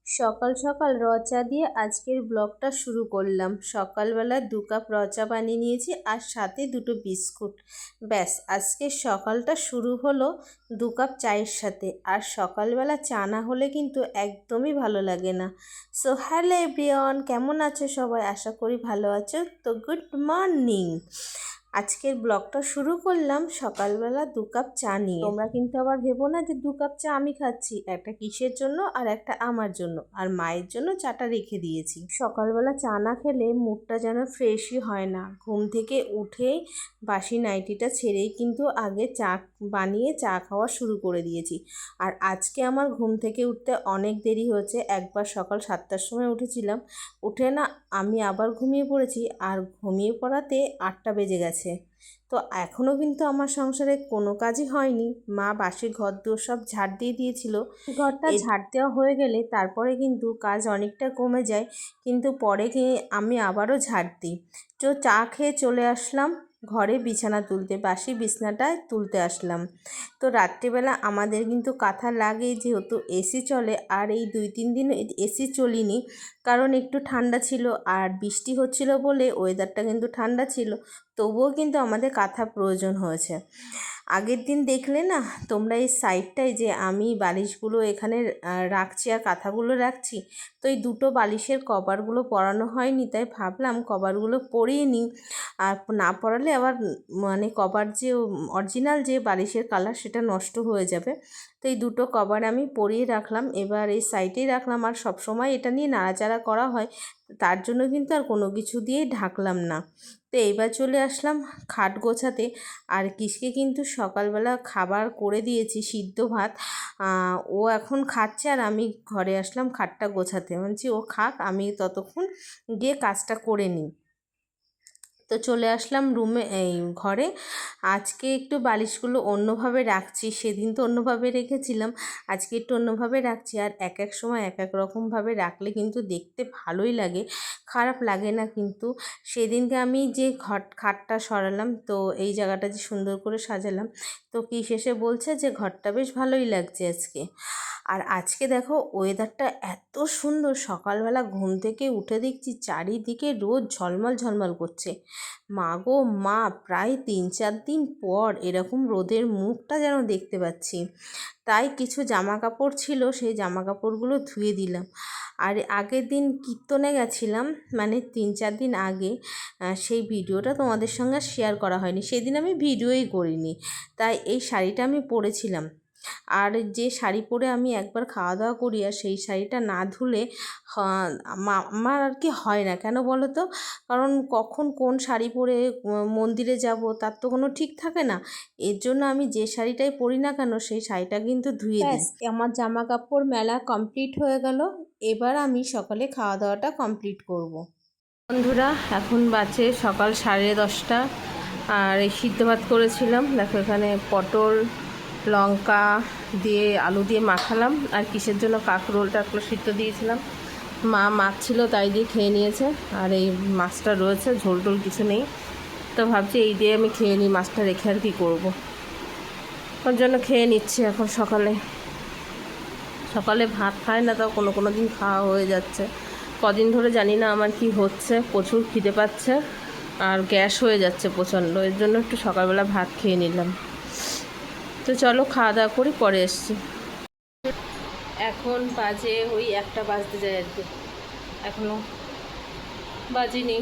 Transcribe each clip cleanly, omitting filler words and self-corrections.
সকাল সকাল র চা দিয়ে আজকের ব্লগটা শুরু করলাম। সকালবেলা 2 কাপ র চা বানিয়ে নিয়েছি আর সাথে 2টো বিস্কুট। ব্যাস আজকের সকালটা শুরু হলো 2 কাপ চায়ের সাথে। আর সকালবেলা চা না হলে কিন্তু একদমই ভালো লাগে না। সো হ্যালো এভরিওয়ান, কেমন আছো সবাই? আশা করি ভালো আছো। তো গুড মর্নিং। আজকের ব্লগটা শুরু করলাম সকালবেলা 2 কাপ চা নিয়ে। তোমরা কিন্তু আবার ভেবো না যে 2 কাপ চা আমি খাচ্ছি, একটা কিসের জন্য আর একটা আমার জন্য, আর মায়ের জন্য চাটা রেখে দিয়েছি। সকালবেলা চা না খেলে মুডটা যেন ফ্রেশই হয় না। ঘুম থেকে উঠেই বাসি নাইটিটা ছেড়েই কিন্তু আগে চা বানিয়ে চা খাওয়া শুরু করে দিয়েছি। আর আজকে আমার ঘুম থেকে উঠতে অনেক দেরি হয়েছে। একবার সকাল 7টার সময় উঠেছিলাম, উঠে না আমি আবার ঘুমিয়ে পড়েছি, আর ঘুমিয়ে পড়াতে 8টা বেজে গেছে। তো এখনও কিন্তু আমার সংসারে কোনো কাজই হয়নি। মা বাসি ঘর দোর সব ঝাড় দিয়ে দিয়েছিল। ঘরটা ঝাড় দেওয়া হয়ে গেলে তারপরে কিন্তু কাজ অনেকটা কমে যায়, কিন্তু পরে গিয়ে আমি আবারও ঝাড় দিই। তো চা খেয়ে চলে আসলাম ঘরে বিছানা তুলতে, বাসি বিছানাটায় তুলতে আসলাম। তো রাত্রিবেলা আমাদের কিন্তু কাঁথা লাগে, যেহেতু এসি চলে। আর এই 2-3 দিন এসি চলিনি, কারণ একটু ঠান্ডা ছিল আর বৃষ্টি হচ্ছিল বলে ওয়েদারটা কিন্তু ঠান্ডা ছিল, তবুও কিন্তু আমাদের কাঁথা প্রয়োজন হয়েছে। আগের দিন দেখলে না তোমরা এই সাইডটায় যে আমি বালিশগুলো এখানে রাখছি আর কাঁথাগুলো রাখছি, তো এই 2টো বালিশের কভারগুলো পরানো হয়নি, তাই ভাবলাম কভারগুলো পরিয়ে নিই। আর না পরালে আবার মানে কভার যে অরিজিনাল যে বালিশের কালার সেটা নষ্ট হয়ে যাবে। তো এই 2টো কভার আমি পরিয়ে রাখলাম, এবার এই সাইডেই রাখলাম। আর সবসময় এটা নিয়ে নাড়াচাড়া করা হয়, তার জন্য কিন্তু আর কোনো কিছু দিয়েই ঢাকলাম না। তো এইবার চলে আসলাম খাট গোছাতে। আর কিসকে কিন্তু সকালবেলা খাবার করে দিয়েছি, সিদ্ধ ভাত। ও এখন খাচ্ছে আর আমি ঘরে আসলাম খাটটা গোছাতে। বলছি ও খাক, আমি ততক্ষণ গিয়ে কাজটা করে নিই। তো চলে আসলাম রুমে, এই ঘরে। আজকে একটু বালিশগুলো অন্যভাবে রাখছি, সেদিন তো অন্যভাবে রেখেছিলাম, আজকে একটু অন্যভাবে রাখছি। আর এক এক সময় এক এক রকমভাবে রাখলে কিন্তু দেখতে ভালোই লাগে, খারাপ লাগে না কিন্তু। সেদিনকে আমি যে খাটটা সরালাম, তো এই জায়গাটা যে সুন্দর করে সাজালাম, তো কি শেষে বলছে যে ঘরটা বেশ ভালোই লাগছে আজকে। আর আজকে দেখো ওয়েদারটা এত সুন্দর, সকালবেলা ঘুম থেকে উঠে দেখছি চারিদিকে রোদ ঝলমল ঝলমল করছে। মা গো মা, প্রায় 3-4 দিন পর এরকম রোদের মুখটা যেন দেখতে পাচ্ছি। তাই কিছু জামা কাপড় ছিল, সেই জামা কাপড়গুলো ধুয়ে দিলাম। আর আগের দিন কীর্তনে গেছিলাম, মানে 3-4 দিন আগে, সেই ভিডিওটা তোমাদের সঙ্গে শেয়ার করা হয়নি, সেদিন আমি ভিডিওই করিনি। তাই এই শাড়িটা আমি পরেছিলাম। আর যে শাড়ি পরে আমি একবার খাওয়া দাওয়া করি, আর সেই শাড়িটা না ধুলে আমার আর কি হয় না, কেন বলো তো? কারণ কখন কোন শাড়ি পরে মন্দিরে যাব তার তো কোনো ঠিক থাকে না। এর জন্য আমি যে শাড়িটাই পরি না কেন সেই শাড়িটা কিন্তু ধুয়ে দিই। আমার জামা কাপড় মেলা কমপ্লিট হয়ে গেল। এবার আমি সকালে খাওয়া দাওয়াটা কমপ্লিট করব। বন্ধুরা, এখন বাজে সকাল 10:30। আর এই সিদ্ধ ভাত করেছিলাম, দেখো এখানে পটল লঙ্কা দিয়ে আলু দিয়ে মাখালাম। আর কিসের জন্য কাঁকরোল সিদ্ধ দিয়েছিলাম, মা মাছ ছিল তাই দিয়ে খেয়ে নিয়েছে। আর এই মাছটা রয়েছে, ঝোল টোল কিছু নেই, তো ভাবছি এই দিয়ে আমি খেয়ে নিই, মাছটা রেখে আর কি করবো। ওর জন্য খেয়ে নিচ্ছি। এখন সকালে ভাত খায় না, তাও কোনো দিন খাওয়া হয়ে যাচ্ছে। কদিন ধরে জানি না আমার কি হচ্ছে, প্রচুর খিদে পাচ্ছে আর গ্যাস হয়ে যাচ্ছে প্রচণ্ড, এর জন্য একটু সকালবেলা ভাত খেয়ে নিলাম। তো চলো খাওয়া দাওয়া করি, পরে এসছি। এখন বাজে ওই 1টা বাজতে যায় আর কি, এখনও বাজেনি।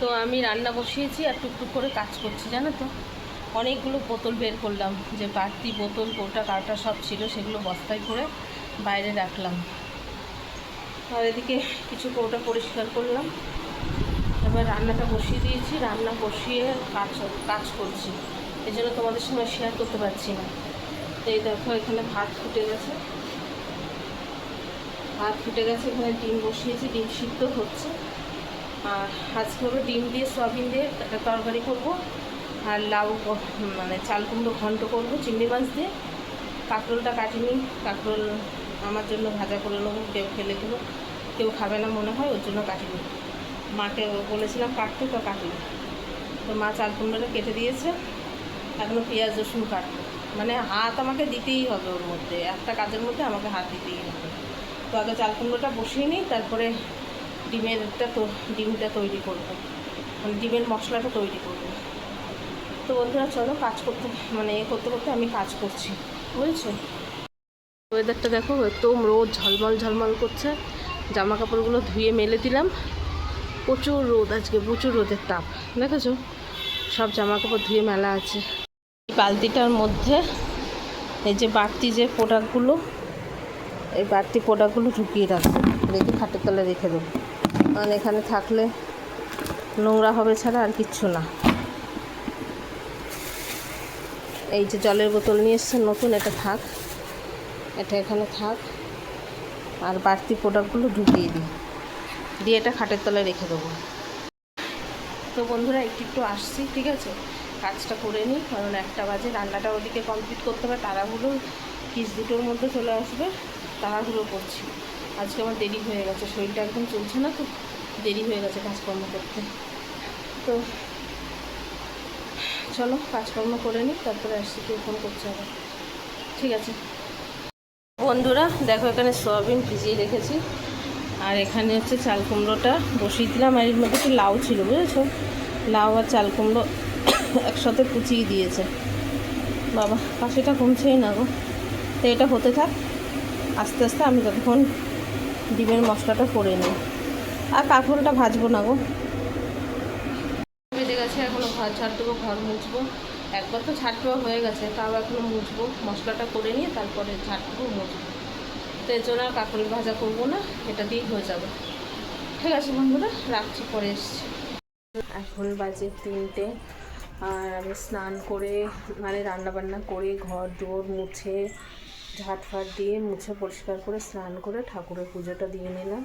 তো আমি রান্না বসিয়েছি আর টুকটুক করে কাজ করছি, জানো তো। অনেকগুলো বোতল বের করলাম, যে বাড়তি বোতল কৌটা কাটা সব ছিল, সেগুলো বস্তায় করে বাইরে রাখলাম। আর এদিকে কিছু কৌটা পরিষ্কার করলাম। এবার রান্নাটা বসিয়ে দিয়েছি, রান্না বসিয়ে কাজ করছি, এই জন্য তোমাদের সঙ্গে শেয়ার করতে পারছি না। তো এই দেখো এখানে ভাত ফুটে গেছে, এখানে ডিম বসিয়েছি, ডিম সিদ্ধ হচ্ছে। আর আজকে হলো ডিম দিয়ে সয়াবিন দিয়ে তরকারি করবো, আর লাউ মানে চাল কুমড়ো ঘন্ট করবো চিংড়ি মাছ দিয়ে। কাঁকরোলটা কাটিনি, কাঁকরোল আমার জন্য ভাজা করে নেবো, কেউ খেলে দেবো, কেউ খাবে না মনে হয়, ওর জন্য কাটিনি। মাকে বলেছিলাম কাটতে, তো কাটিনি। তো মা চাল কুমড়োটা কেটে দিয়েছে, এখনও পেঁয়াজ রসুন কাটবো। মানে হাত আমাকে দিতেই হবে ওর মধ্যে, একটা কাজের মধ্যে আমাকে হাত দিতেই হবে। তো আগে চাল কুমড়োটা বসিয়ে নিই, তারপরে ডিমটা তৈরি করবো, মানে ডিমের মশলাটা তৈরি করবো। তো বন্ধুরা চলো কাজ করতে, মানে করতে করতে আমি কাজ করছি, বুঝেছো। ওয়েদারটা দেখো, একদম রোদ ঝলমল ঝলমল করছে। জামা কাপড়গুলো ধুয়ে মেলে দিলাম, প্রচুর রোদ আজকে, প্রচুর রোদের তাপ দেখেছো। সব জামা কাপড় ধুয়ে মেলা আছে। এই বালতিটার মধ্যে এই যে বাড়তি যে প্রোডাক্টগুলো, এই বাড়তি প্রোডাক্টগুলো ঢুকিয়ে রাখবো, রেখে খাটের তলে রেখে দেবো, কারণ এখানে থাকলে নোংরা হবে ছাড়া আর কিচ্ছু না। এই যে জলের বোতল নিয়ে এসছে নতুন, এটা থাক, এটা এখানে থাক, আর বাড়তি প্রোডাক্টগুলো ঢুকিয়ে দিয়ে এটা খাটের তলায় রেখে দেবো। তো বন্ধুরা একটু আসছি, ঠিক আছে, কাজটা করে নিই, কারণ 1টা বাজে, রান্নাটা ওদিকে কমপ্লিট করতে হবে। তাড়াহুড়ো কিস 2টোর মধ্যে চলে আসবে, তাড়াহুড়ো করছি। আজকে আমার দেরি হয়ে গেছে, শরীরটা একদম চলছে না, তো দেরি হয়ে গেছে কাজকর্ম করতে। তো চলো কাজকর্ম করে নিই, তারপরে আসছি, কেউ ফোন করছে আবার, ঠিক আছে। বন্ধুরা দেখো, এখানে সয়াবিন ভিজিয়ে রেখেছি, আর এখানে হচ্ছে চাল কুমড়োটা বসিয়ে দিলাম, আর এর মধ্যে একটু লাউ ছিল, বুঝেছো, লাউ আর চাল কুমড়ো একসাথে কুচিয়ে দিয়েছে। বাবা কাশিটা কমছেই না গো। তো এটা হতে থাক, আস্তে আস্তে আমি ততক্ষণ ডিমের মশলাটা করে নিই, আর কাঁকরোলটা ভাজবো না গো, বেজে গেছে। এখনও ঘর ঝাড় দেবো, ঘর মুছবো, একবার তো ঝাড় দেওয়া হয়ে গেছে, তাও এখনও মুছবো, মশলাটা করে নিয়ে তারপরে ঝাড় দেবো, মুছবো। তো এর জন্য আর কাঁকরোল ভাজা করবো না, এটা দিয়েই হয়ে যাবে। ঠিক আছে বন্ধুরা, রাখছি, পরে এসছি। এখন বাজে 3টে, আর আমি স্নান করে, মানে রান্নাবান্না করে, ঘর দোর মুছে, ঝাঁটফাট দিয়ে মুছে পরিষ্কার করে স্নান করে ঠাকুরের পুজোটা দিয়ে নিলাম।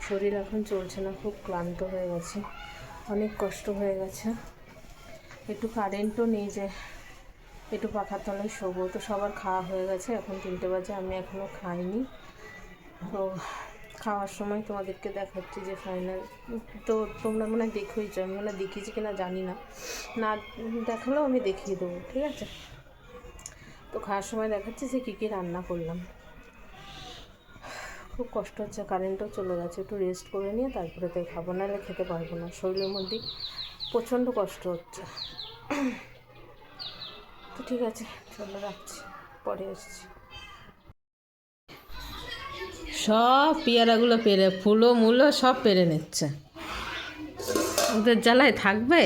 শরীর এখন চলছে না, খুব ক্লান্ত হয়ে গেছে, অনেক কষ্ট হয়ে গেছে। একটু কারেন্টও নেই যে একটু পাখার তলায় শোবো, তো সবার খাওয়া হয়ে গেছে, এখন 3টে বাজে, আমি এখনও খাইনি। তো খাওয়ার সময় তোমাদেরকে দেখাচ্ছি যে ফাইনাল, তো তোমরা মনে হয় দেখোইছো, আমি মনে হয় দেখিয়েছি কিনা জানি না, না দেখালেও আমি দেখিয়ে দেবো, ঠিক আছে। তো খাওয়ার সময় দেখাচ্ছি যে কী কী রান্না করলাম। খুব কষ্ট হচ্ছে, কারেন্টও চলে গেছে, একটু রেস্ট করে নিয়ে তারপরে তাই খাবো, নাহলে খেতে পারবো না, শরীরের মধ্যে প্রচণ্ড কষ্ট হচ্ছে। তো ঠিক আছে চলো রাখছি, পরে এসছি। সব পেয়ারাগুলো পেরে, ফুলো মূলো সব পেরে নিচ্ছে, ওদের জ্বালায় থাকবে।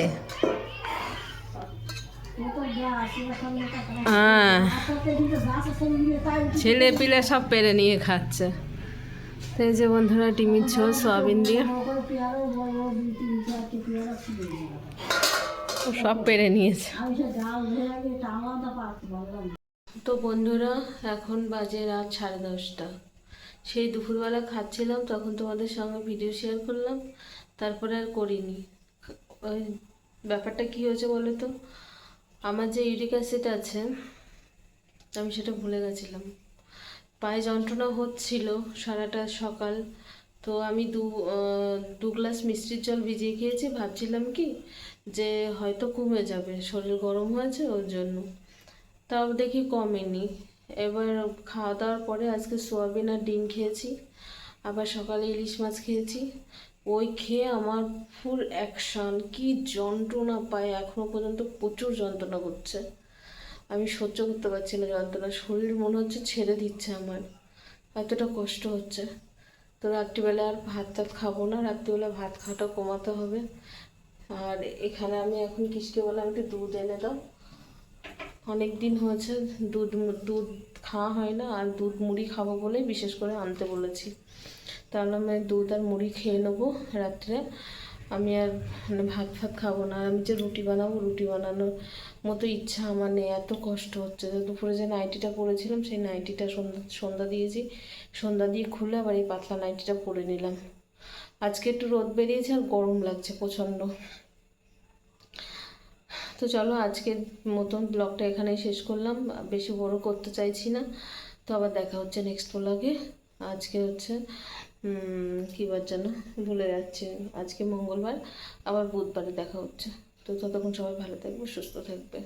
হ্যাঁ, ছেলে পিলে সব পেরে নিয়ে খাচ্ছে। তো এই যে বন্ধুরা ডিমের ঝোল সয়াবিন দিয়ে, সব পেরে নিয়েছে। তো বন্ধুরা এখন বাজে রাত 10:30, সেই দুপুরবেলা খাচ্ছিলাম, তখন তোমাদের সঙ্গে ভিডিও শেয়ার করলাম, তারপরে আর করিনি। ওই ব্যাপারটা কী হয়েছে বলো তো, আমার যে ইউরিক অ্যাসিড আছে, আমি সেটা ভুলে গেছিলাম। পায়ে যন্ত্রণা হচ্ছিল সারাটা সকাল, তো আমি দু গ্লাস মিষ্টির জল ভিজিয়ে খেয়েছি, ভাবছিলাম কি যে হয়তো কমে যাবে, শরীর গরম হয়েছে ওর জন্য, তাও দেখি কমেনি। এবার খাওয়া দাওয়ার পরে আজকে সোয়াবিন আর ডিম খেয়েছি, আবার সকালে ইলিশ মাছ খেয়েছি, ওই খেয়ে আমার ফুল অ্যাকশন, কি যন্ত্রণা পায় এখনও পর্যন্ত, প্রচুর যন্ত্রণা করছে, আমি সহ্য করতে পারছি না যন্ত্রণা, শরীর মনে হচ্ছে ছেড়ে দিচ্ছে আমার, এতটা কষ্ট হচ্ছে। তো রাত্রিবেলা আর ভাত টাত খাবো না, রাত্রিবেলা ভাত খাওয়াটা কমাতে হবে। আর এখানে আমি এখন কিসকে বললাম একটু দুধ এনে দাও, অনেক দিন হয়েছে দুধ খাওয়া হয় না, আর দুধ মুড়ি খাবো বলেই বিশেষ করে আনতে বলেছি। তাহলে আমি দুধ আর মুড়ি খেয়ে নেবো রাত্রে, আমি আর মানে ভাত খাবো না। আর আমি যে রুটি বানাবো, রুটি বানানোর মতো ইচ্ছা আমার নেই, এত কষ্ট হচ্ছে। দুপুরে যে নাইটিটা পরেছিলাম, সেই নাইটিটা সন্ধ্যা দিয়েছি, সন্ধ্যা দিয়ে খুলে আবার এই পাতলা নাইটিটা পরে নিলাম। আজকে একটু রোদ বেরিয়েছে আর গরম লাগছে প্রচণ্ড। তো চলো আজকের মতন ব্লগটা এখানেই শেষ করলাম, বেশি বড় করতে চাইছি না। তো আবার দেখা হচ্ছে নেক্সট ব্লগে। আজকে হচ্ছে কী বার যেন ভুলে যাচ্ছে, আজকে মঙ্গলবার, আবার বুধবারে দেখা হচ্ছে। তো ততক্ষণ সবাই ভালো থাকবে, সুস্থ থাকবে।